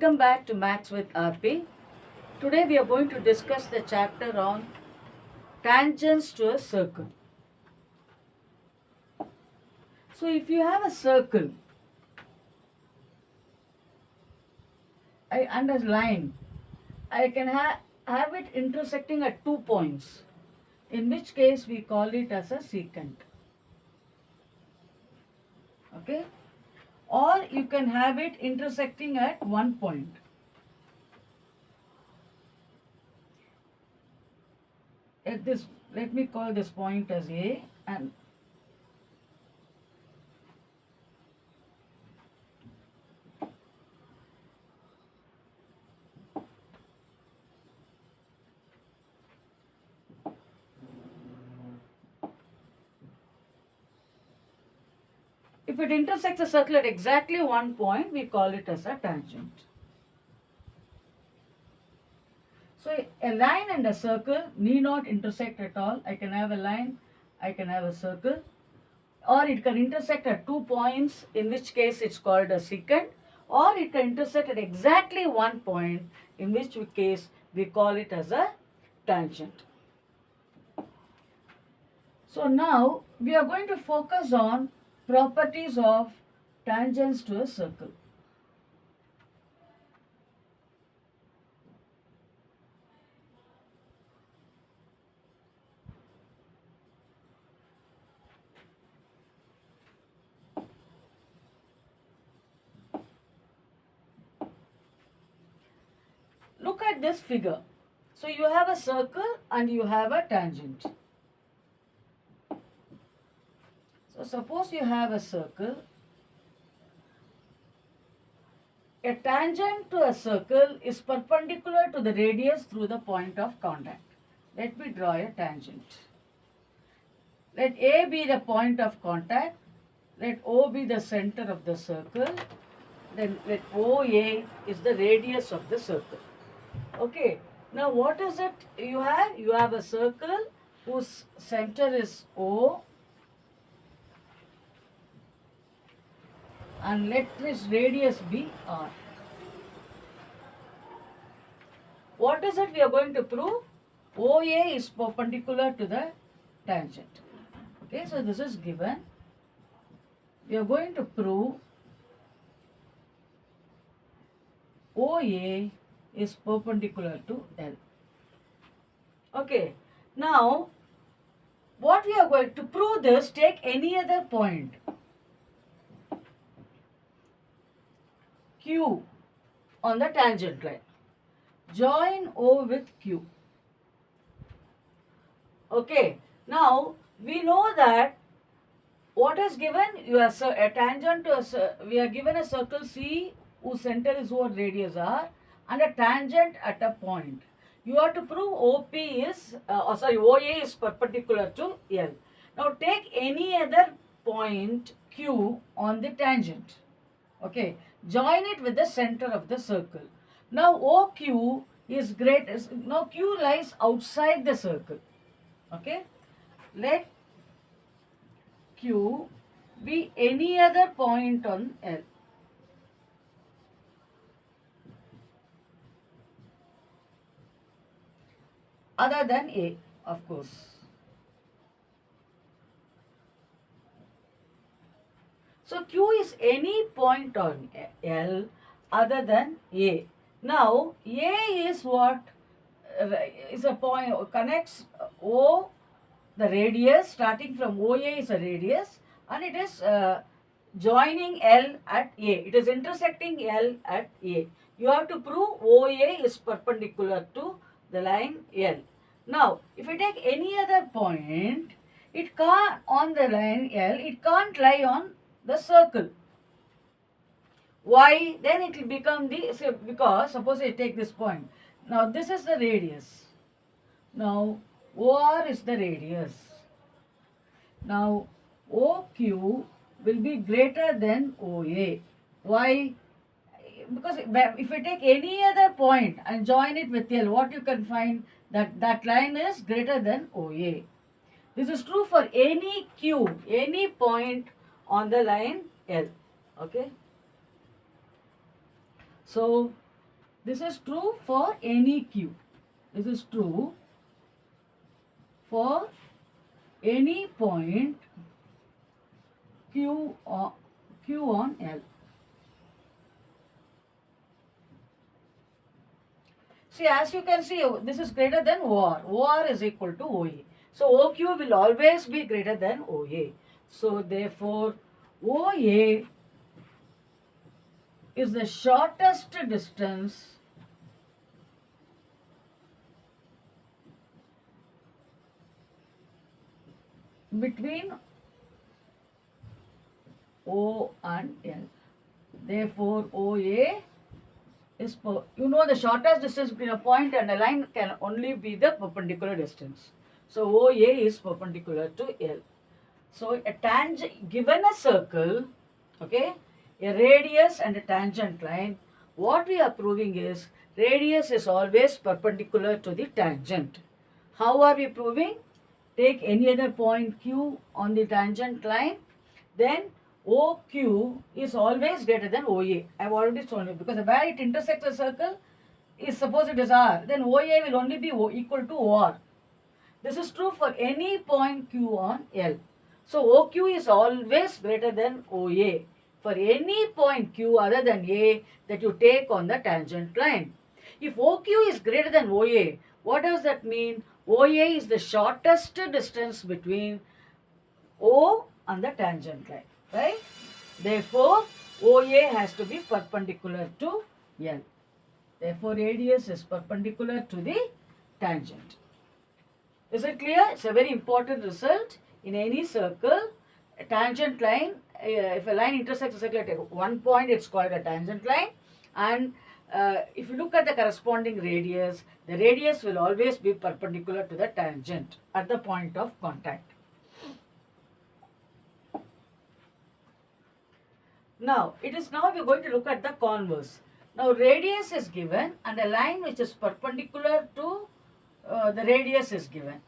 Welcome back to Maths with RP. Today we are going to discuss the chapter on tangents to a circle. So if you have a circle and a line, I can have it intersecting at 2 points, in which case we call it as a secant. Okay? Or you can have it intersecting at 1 point. Let me call this point as A, and if it intersects a circle at exactly 1 point, we call it as a tangent. So a line and a circle need not intersect at all. I can have a line, I can have a circle, or it can intersect at 2 points, in which case it's called a secant, or it can intersect at exactly 1 point, in which case we call it as a tangent. So now we are going to focus on properties of tangents to a circle. Look at this figure. So you have a circle and you have a tangent. So suppose you have a circle. A tangent to a circle is perpendicular to the radius through the point of contact. Let me draw a tangent. Let A be the point of contact. Let O be the center of the circle. Then let OA is the radius of the circle. Okay. Now what is it you have? You have a circle whose center is O, and let this radius be R. What is it we are going to prove? OA is perpendicular to the tangent. Okay, so this is given. We are going to prove OA is perpendicular to L. Okay, now what we are going to prove this, take any other point Q on the tangent line. Join O with Q. Okay, now we know that what is given, you are a tangent to we are given a circle C whose center is O and radius R, and a tangent at a point. You have to prove OA is perpendicular to L. Now take any other point Q on the tangent. Okay, join it with the center of the circle. Now OQ is now Q lies outside the circle. Okay, let Q be any other point on L. Other than A, of course. So Q is any point on L other than A. Now A is what? Is a point, connects O, the radius, starting from OA is a radius, and it is joining L at A. It is intersecting L at A. You have to prove OA is perpendicular to the line L. Now, if you take any other point, it can't on the line L, it can't lie on the circle. Why? Then it will become because suppose I take this point. Now this is the radius. Now OR is the radius. Now OQ will be greater than OA. Why? Because if you take any other point and join it with L, what you can find, that line is greater than OA. This is true for any Q, any point on the line L. Okay. So This is true for any q. This is true for any point q on L. See, as you can see, this is greater than OR. OR is equal to OA. So OQ will always be greater than OA. So therefore, OA is the shortest distance between O and L. Therefore, OA is, the shortest distance between a point and a line can only be the perpendicular distance. So OA is perpendicular to L. So a tangent, given a circle, okay, a radius and a tangent line, what we are proving is radius is always perpendicular to the tangent. How are we proving? Take any other point Q on the tangent line, then OQ is always greater than OA. I've already shown you, because where it intersects a circle is, suppose it is R, then OA will only be equal to OR. This is true for any point Q on L. So OQ is always greater than OA for any point Q other than A that you take on the tangent line. If OQ is greater than OA, what does that mean? OA is the shortest distance between O and the tangent line, right? Therefore, OA has to be perpendicular to L. Therefore, radius is perpendicular to the tangent. Is it clear? It's a very important result. In any circle, a tangent line, if a line intersects a circle at one point, it's called a tangent line. And if you look at the corresponding radius, the radius will always be perpendicular to the tangent at the point of contact. Now, we're going to look at the converse. Now, radius is given and a line which is perpendicular to the radius is given.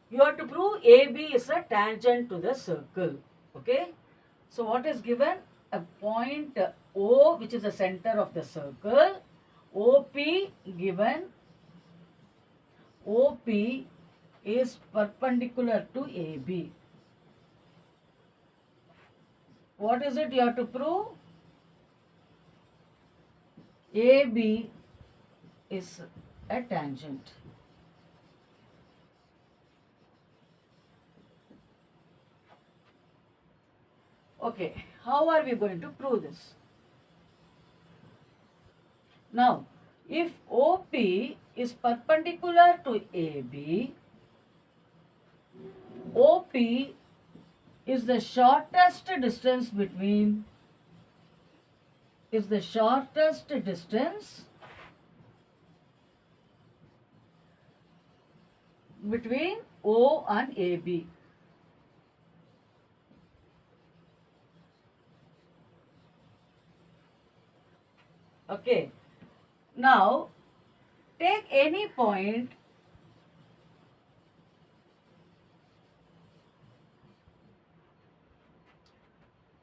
You have to prove AB is a tangent to the circle. Okay. So what is given? A point O, which is the center of the circle. OP given. OP is perpendicular to AB. What is it you have to prove? AB is a tangent. Okay, how are we going to prove this? Now, if OP is perpendicular to AB, OP is the shortest distance between O and AB. Okay. Now, take any point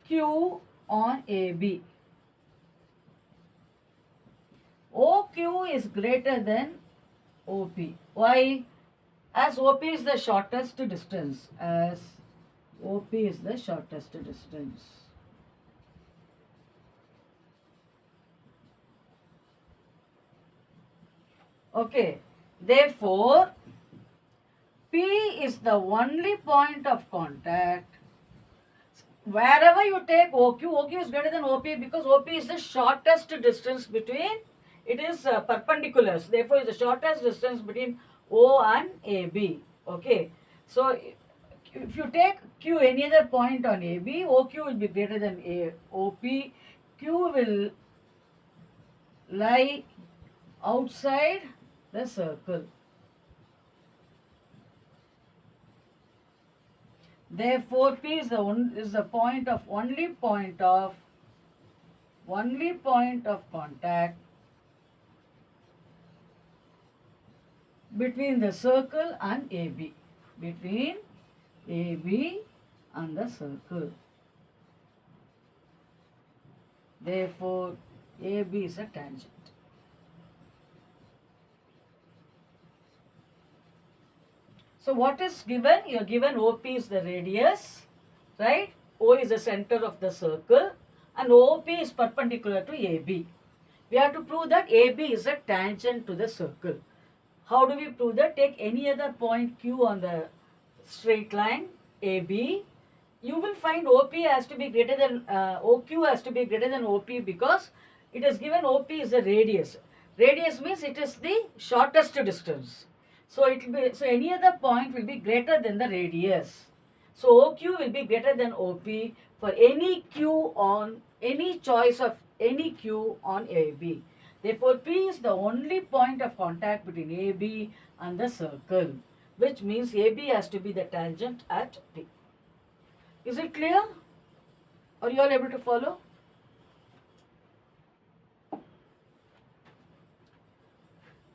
Q on AB. OQ is greater than OP. Why? As OP is the shortest distance. Okay. Therefore, P is the only point of contact. Wherever you take OQ is greater than OP because OP is the shortest distance between, it is perpendiculars. Therefore, it's the shortest distance between O and AB. Okay. So, if you take Q any other point on AB, OQ will be greater than OP. Q will lie outside the circle. Therefore, P is the only point of contact between the circle and AB. Between AB and the circle. Therefore, AB is a tangent. So what is given? You are given OP is the radius, right? O is the center of the circle and OP is perpendicular to AB. We have to prove that AB is a tangent to the circle. How do we prove that? Take any other point Q on the straight line AB. You will find OP has to be greater than OQ has to be greater than OP because it is given OP is the radius. Radius means it is the shortest distance. So it will be, so any other point will be greater than the radius. So OQ will be greater than OP for any Q on any choice of any Q on AB. Therefore, P is the only point of contact between AB and the circle, which means AB has to be the tangent at P. Is it clear? Are you all able to follow?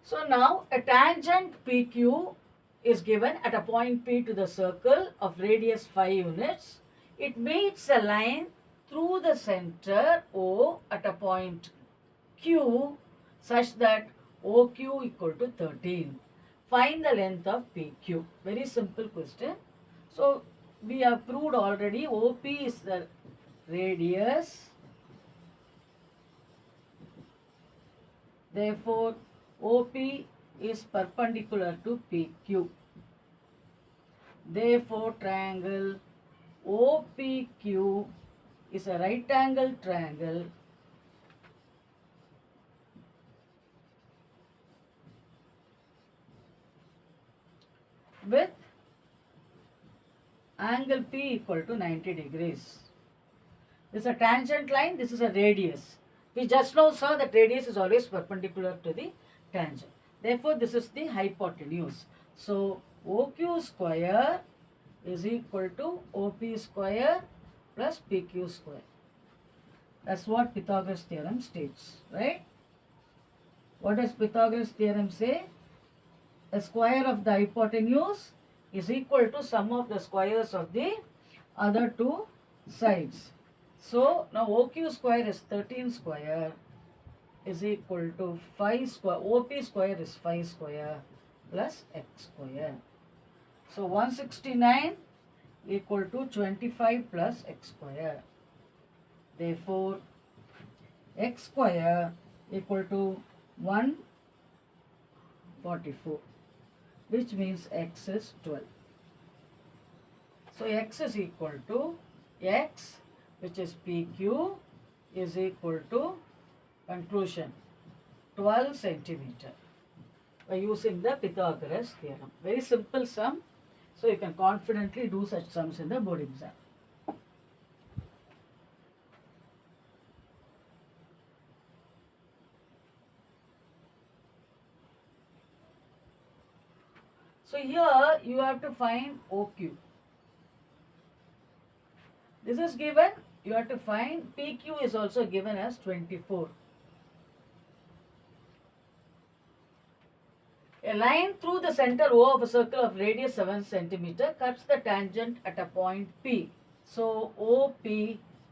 So now a tangent PQ is given at a point P to the circle of radius 5 units. It meets a line through the center O at a point Q such that OQ equal to 13. Find the length of PQ. Very simple question. So we have proved already OP is the radius. Therefore, OP is perpendicular to PQ. Therefore, triangle OPQ is a right angle triangle with angle P equal to 90 degrees. This is a tangent line, this is a radius. We just now saw that radius is always perpendicular to the tangent. Therefore, this is the hypotenuse. So, OQ square is equal to OP square plus PQ square. That's what Pythagoras theorem states, right? What does Pythagoras theorem say? The square of the hypotenuse is equal to sum of the squares of the other two sides. So now OQ square is 13 square is equal to 5 square. OP square is 5 square plus x square. So 169 equal to 25 plus x square. Therefore, x square equal to 144, which means x is 12. So x is equal to x, which is PQ, is equal to, conclusion, 12 centimeter by using the Pythagoras theorem. Very simple sum. So you can confidently do such sums in the board exam. So here you have to find OQ. This is given, you have to find PQ is also given as 24. A line through the center O of a circle of radius 7 centimeter cuts the tangent at a point P. So OP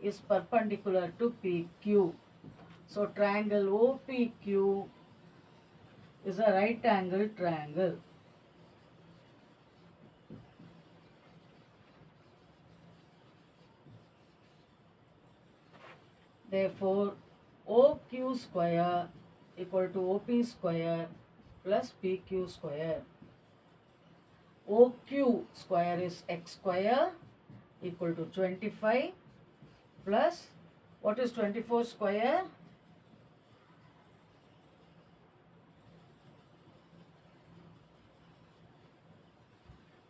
is perpendicular to PQ. So triangle OPQ is a right angle triangle. Therefore, OQ square equal to OP square plus PQ square. OQ square is x square equal to 25 plus, what is 24 square?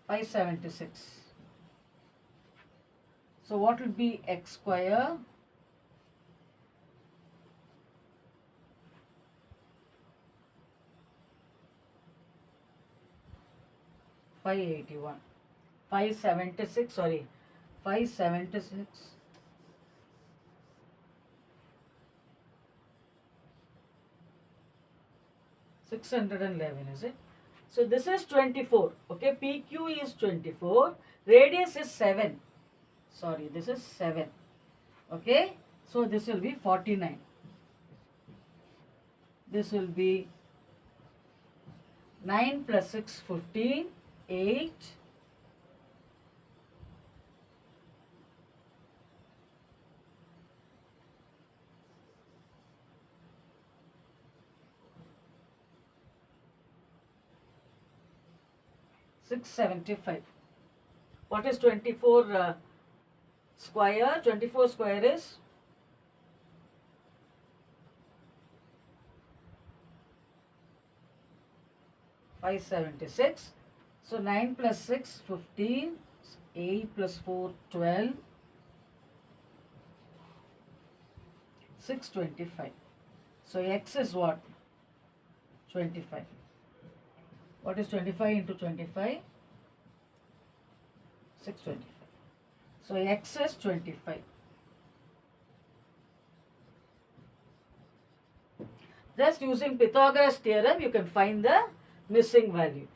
$576. So what will be x square? $581. 576, sorry, 576. $611, is it? So this is 24. Okay, PQ is 24. Radius is 7. Sorry, this is 7. Okay, so this will be 49. This will be 9 plus 6, 15. 8. $675. What is 24 square? 24 square is 576. So 9 plus 6, 15. 8 plus 4, 12. 625. So x is what? 25. What is 25 into 25? 625. So x is 25. Just using Pythagoras theorem, you can find the missing value.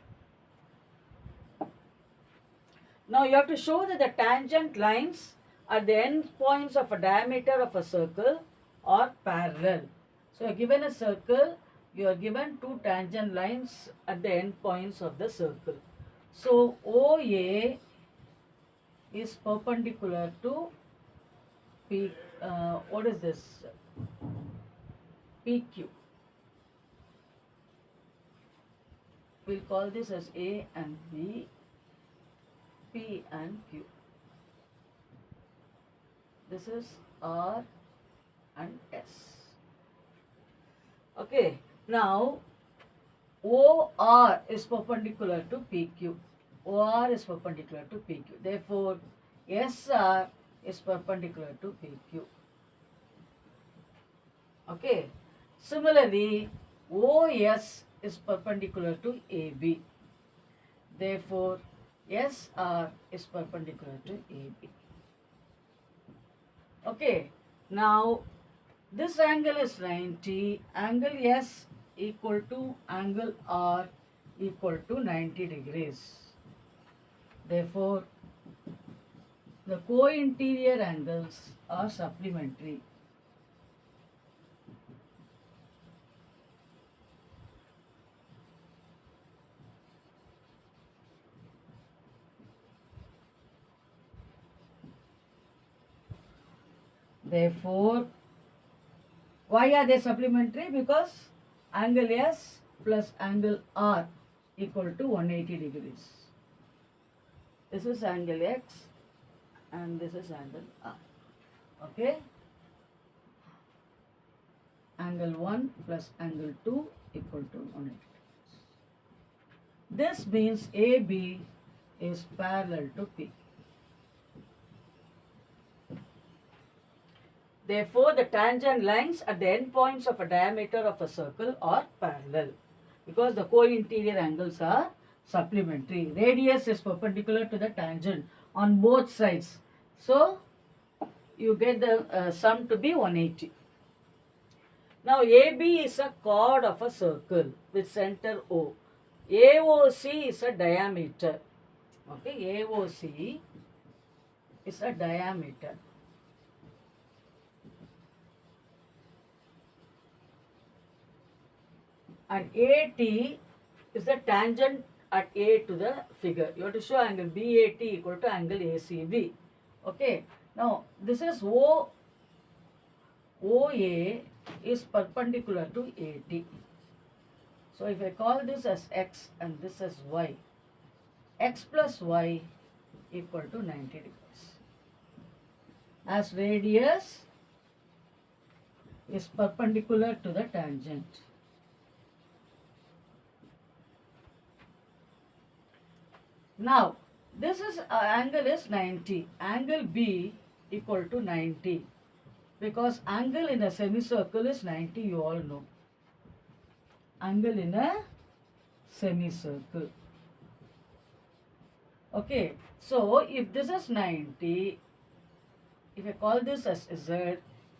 Now you have to show that the tangent lines at the end points of a diameter of a circle are parallel. So you are given a circle, you are given two tangent lines at the end points of the circle. So OA is perpendicular to P, what is this? PQ. We'll call this as A and B, P and Q. This is R and S. Okay, now OR is perpendicular to PQ. OR is perpendicular to PQ. Therefore, SR is perpendicular to PQ. Okay. Similarly, OS is perpendicular to AB. Therefore, SR is perpendicular to AB. Okay. Now, this angle is 90. Angle S equal to angle R equal to 90 degrees. Therefore, the co-interior angles are supplementary. Therefore, why are they supplementary? Because angle S plus angle R equal to 180 degrees. This is angle X and this is angle R. Okay? Angle 1 plus angle 2 equal to 180 degrees. This means AB is parallel to P. Therefore, the tangent lines at the end points of a diameter of a circle are parallel because the co-interior angles are supplementary. Radius is perpendicular to the tangent on both sides. So, you get the sum to be 180. Now, AB is a chord of a circle with center O. AOC is a diameter. Okay, AOC is a diameter. And AT is the tangent at A to the figure. You have to show angle BAT equal to angle ACB. Okay. Now, this is OA is perpendicular to AT. So, if I call this as X and this as Y, X plus Y equal to 90 degrees. As radius is perpendicular to the tangent. Now, this is angle is 90. Angle B equal to 90 because angle in a semicircle is 90, you all know. Angle in a semicircle. Okay, so if this is 90, if I call this as Z,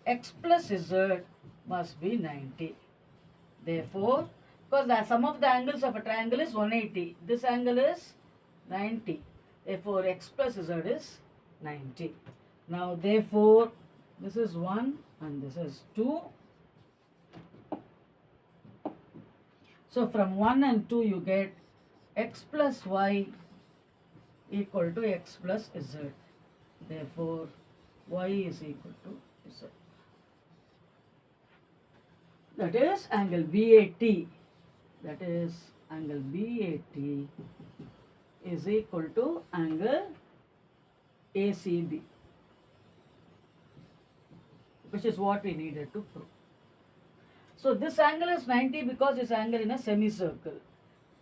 X plus Z must be 90. Therefore, because the sum of the angles of a triangle is 180, this angle is 90. Therefore, X plus Z is 90. Now, therefore, this is 1 and this is 2. So, from 1 and 2 you get x plus y equal to x plus z. Therefore, y is equal to z. That is angle BAT. That is angle BAT is equal to angle ACB, which is what we needed to prove. So this angle is 90 because this angle in a semicircle.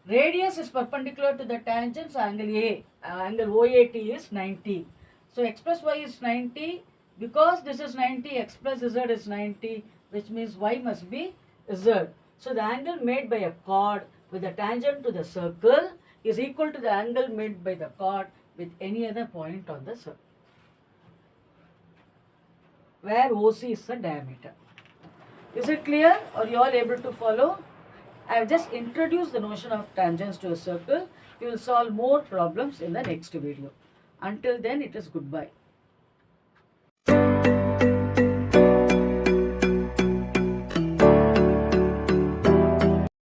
Radius is perpendicular to the tangent, so angle A, angle OAT is 90. So x plus y is 90. Because this is 90, x plus z is 90, which means y must be z. So the angle made by a chord with a tangent to the circle is equal to the angle made by the chord with any other point on the circle, where OC is the diameter. Is it clear? Are you all able to follow? I have just introduced the notion of tangents to a circle. We will solve more problems in the next video. Until then, it is goodbye.